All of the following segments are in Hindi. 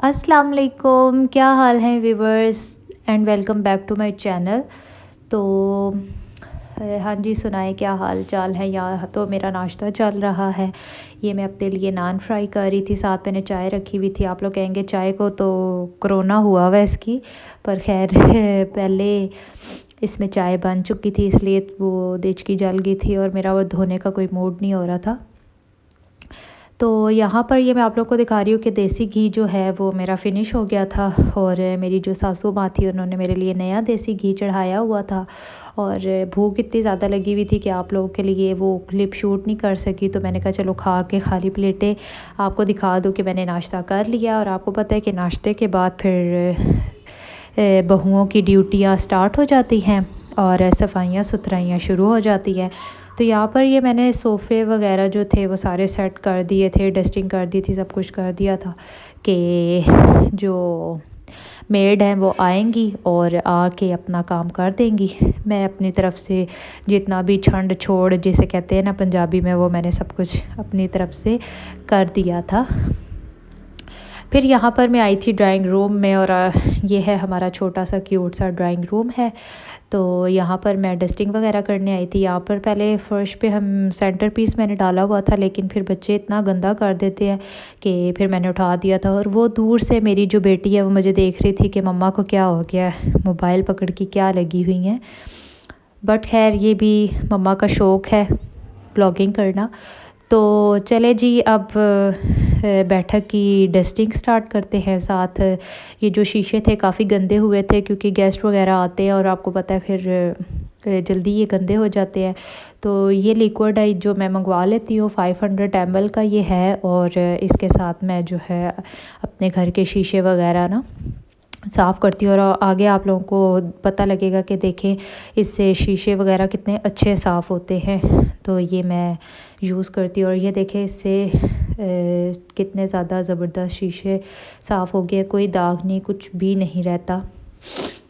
अस्सलाम वालेकुम, क्या हाल है viewers and welcome back to my channel. तो हाँ जी, सुनाएं क्या हाल चाल है। यहाँ तो मेरा नाश्ता चल रहा है। ये मैं अपने लिए नान फ्राई कर रही थी, साथ मैंने चाय रखी हुई थी। आप लोग कहेंगे चाय को तो कोरोना हुआ हुआ है इसकी, पर खैर पहले इसमें चाय बन चुकी थी, इसलिए वो देचकी जल गई थी और मेरा वो धोने का कोई मूड नहीं हो रहा था। तो यहाँ पर ये मैं आप लोग को दिखा रही हूँ कि देसी घी जो है वो मेरा फ़िनिश हो गया था, और मेरी जो सासू माँ थी उन्होंने मेरे लिए नया देसी घी चढ़ाया हुआ था। और भूख इतनी ज़्यादा लगी हुई थी कि आप लोगों के लिए वो क्लिप शूट नहीं कर सकी, तो मैंने कहा चलो खा के खाली प्लेटें आपको दिखा दूँ कि मैंने नाश्ता कर लिया। और आपको पता है कि नाश्ते के बाद फिर बहुओं की ड्यूटियाँ स्टार्ट हो जाती हैं और सफाइयाँ सुथराइयाँ शुरू हो जाती हैं। तो यहाँ पर ये मैंने सोफ़े वगैरह जो थे वो सारे सेट कर दिए थे, डस्टिंग कर दी थी, सब कुछ कर दिया था कि जो मेड हैं वो आएंगी और आके अपना काम कर देंगी। मैं अपनी तरफ से जितना भी छंड छोड़ जिसे कहते हैं ना पंजाबी में, वो मैंने सब कुछ अपनी तरफ से कर दिया था। फिर यहाँ पर मैं आई थी ड्राइंग रूम में, और ये है हमारा छोटा सा क्यूट सा ड्राइंग रूम है। तो यहाँ पर मैं डस्टिंग वगैरह करने आई थी। यहाँ पर पहले फ़र्श पे हम सेंटर पीस मैंने डाला हुआ था, लेकिन फिर बच्चे इतना गंदा कर देते हैं कि फिर मैंने उठा दिया था। और वो दूर से मेरी जो बेटी है वो मुझे देख रही थी कि मम्मा को क्या हो गया है, मोबाइल पकड़ के क्या लगी हुई हैं। बट खैर ये भी मम्मा का शौक़ है ब्लॉगिंग करना। तो चले जी, अब बैठक की डस्टिंग स्टार्ट करते हैं। साथ ये जो शीशे थे काफ़ी गंदे हुए थे, क्योंकि गेस्ट वगैरह आते हैं और आपको पता है फिर जल्दी ये गंदे हो जाते हैं। तो ये लिक्विड है जो मैं मंगवा लेती हूँ, 500 ml का ये है। और इसके साथ मैं जो है अपने घर के शीशे वगैरह ना साफ़ करती हूँ। और आगे आप लोगों को पता लगेगा कि देखें इससे शीशे वगैरह कितने अच्छे साफ़ होते हैं। तो ये मैं यूज़ करती हूँ, और ये देखें इससे कितने ज़्यादा ज़बरदस्त शीशे साफ़ हो गए, कोई दाग नहीं, कुछ भी नहीं रहता,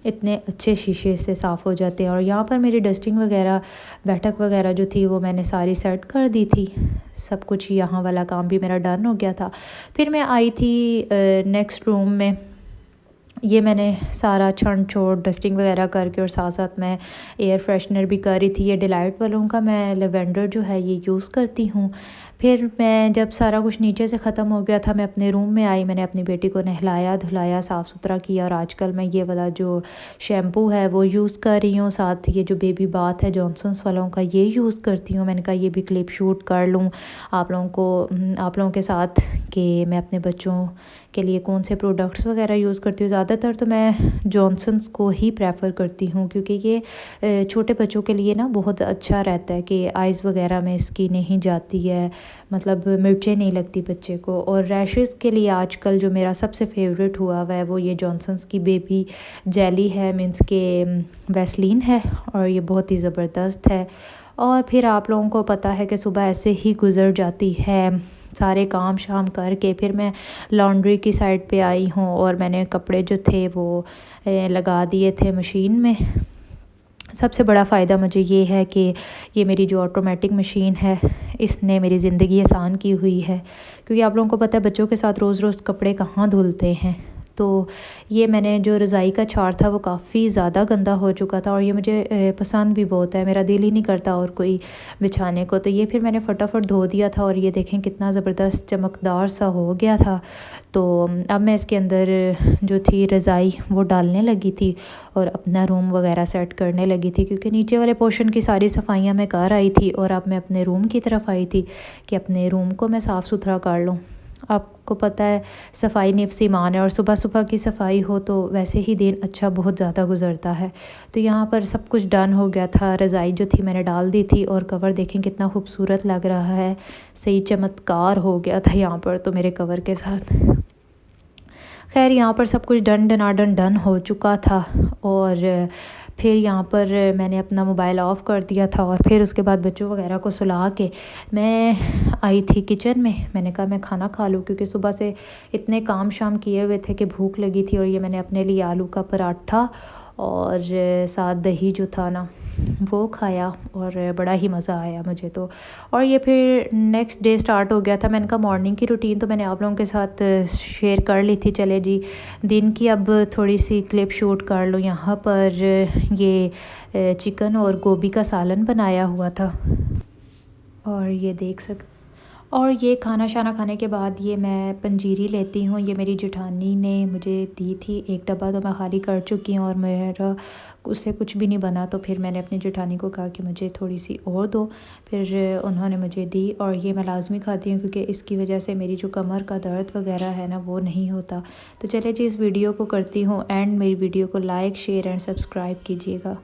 इतने अच्छे शीशे से साफ़ हो जाते हैं। और यहाँ पर मेरी डस्टिंग वगैरह बैठक वगैरह जो थी वो मैंने सारी सेट कर दी थी, सब कुछ यहाँ वाला काम भी मेरा डन हो गया था। फिर मैं आई थी नेक्स्ट रूम में। ये मैंने सारा छंड छोड़ डस्टिंग वगैरह करके, और साथ साथ मैं एयर फ्रेशनर भी कर रही थी। ये डिलाइट वालों का मैं लेवेंडर जो है ये यूज़ करती हूँ। फिर मैं जब सारा कुछ नीचे से ख़त्म हो गया था, मैं अपने रूम में आई, मैंने अपनी बेटी को नहलाया धुलाया, साफ़ सुथरा किया। और आजकल मैं ये वाला जो शैम्पू है वो यूज़ कर रही हूँ। साथ ये जो बेबी बाथ है जॉनसन्स वालों का, ये यूज़ करती हूँ। मैंने कहा ये भी क्लिप शूट कर लूँ आप लोगों के साथ कि मैं अपने बच्चों के लिए कौन से प्रोडक्ट्स वगैरह यूज़ करती हूँ। ज़्यादातर तो मैं जॉनसन्स को ही प्रेफर करती हूँ, क्योंकि ये छोटे बच्चों के लिए ना बहुत अच्छा रहता है कि आइज़ वगैरह में इसकी नहीं जाती है, मतलब मिर्चें नहीं लगती बच्चे को। और रैशेस के लिए आजकल जो मेरा सबसे फेवरेट हुआ हुआ है वो ये जॉनसन्स की बेबी जेली है, मीन्स के वैसलीन है, और ये बहुत ही ज़बरदस्त है। और फिर आप लोगों को पता है कि सुबह ऐसे ही गुज़र जाती है, सारे काम शाम करके फिर मैं लॉन्ड्री की साइड पे आई हूँ, और मैंने कपड़े जो थे वो लगा दिए थे मशीन में। सबसे बड़ा फ़ायदा मुझे ये है कि ये मेरी जो ऑटोमेटिक मशीन है इसने मेरी ज़िंदगी आसान की हुई है, क्योंकि आप लोगों को पता है बच्चों के साथ रोज़ रोज़ कपड़े कहाँ धुलते हैं। तो ये मैंने जो रज़ाई का छार था वो काफ़ी ज़्यादा गंदा हो चुका था, और ये मुझे पसंद भी बहुत है, मेरा दिल ही नहीं करता और कोई बिछाने को। तो ये फिर मैंने फटाफट धो दिया था, और ये देखें कितना ज़बरदस्त चमकदार सा हो गया था। तो अब मैं इसके अंदर जो थी रज़ाई वो डालने लगी थी और अपना रूम वगैरह सेट करने लगी थी, क्योंकि नीचे वाले पोर्शन की सारी सफाइयाँ मैं कर आई थी, और अब मैं अपने रूम की तरफ आई थी कि अपने रूम को मैं साफ़ सुथरा कर लूँ। आपको पता है सफाई निफ्स ईमान है, और सुबह सुबह की सफाई हो तो वैसे ही दिन अच्छा बहुत ज़्यादा गुजरता है। तो यहाँ पर सब कुछ डन हो गया था, रज़ाई जो थी मैंने डाल दी थी, और कवर देखें कितना खूबसूरत लग रहा है, सही चमत्कार हो गया था यहाँ पर तो मेरे कवर के साथ। खैर यहाँ पर सब कुछ डन हो चुका था, और फिर यहाँ पर मैंने अपना मोबाइल ऑफ़ कर दिया था, और फिर उसके बाद बच्चों वगैरह को सुला के मैं आई थी किचन में। मैंने कहा मैं खाना खा लूँ, क्योंकि सुबह से इतने काम शाम किए हुए थे कि भूख लगी थी। और ये मैंने अपने लिए आलू का पराठा और साथ दही जो था ना वो खाया और बड़ा ही मज़ा आया मुझे तो। और ये फिर नेक्स्ट डे स्टार्ट हो गया था। मैंने कहा मॉर्निंग की रूटीन तो मैंने आप लोगों के साथ शेयर कर ली थी, चले जी दिन की अब थोड़ी सी क्लिप शूट कर लो। यहाँ पर ये चिकन और गोभी का सालन बनाया हुआ था और ये देख सक और ये खाना शाना खाने के बाद ये मैं पंजीरी लेती हूँ। ये मेरी जेठानी ने मुझे दी थी, एक डब्बा तो मैं खाली कर चुकी हूँ और मेरा उससे कुछ भी नहीं बना। तो फिर मैंने अपनी जेठानी को कहा कि मुझे थोड़ी सी और दो, फिर उन्होंने मुझे दी और ये मैं लाज़मी खाती हूँ क्योंकि इसकी वजह से मेरी जो कमर का दर्द वगैरह है ना वो नहीं होता। तो चले जी इस वीडियो को करती हूँ एंड मेरी वीडियो को लाइक शेयर एंड सब्सक्राइब कीजिएगा।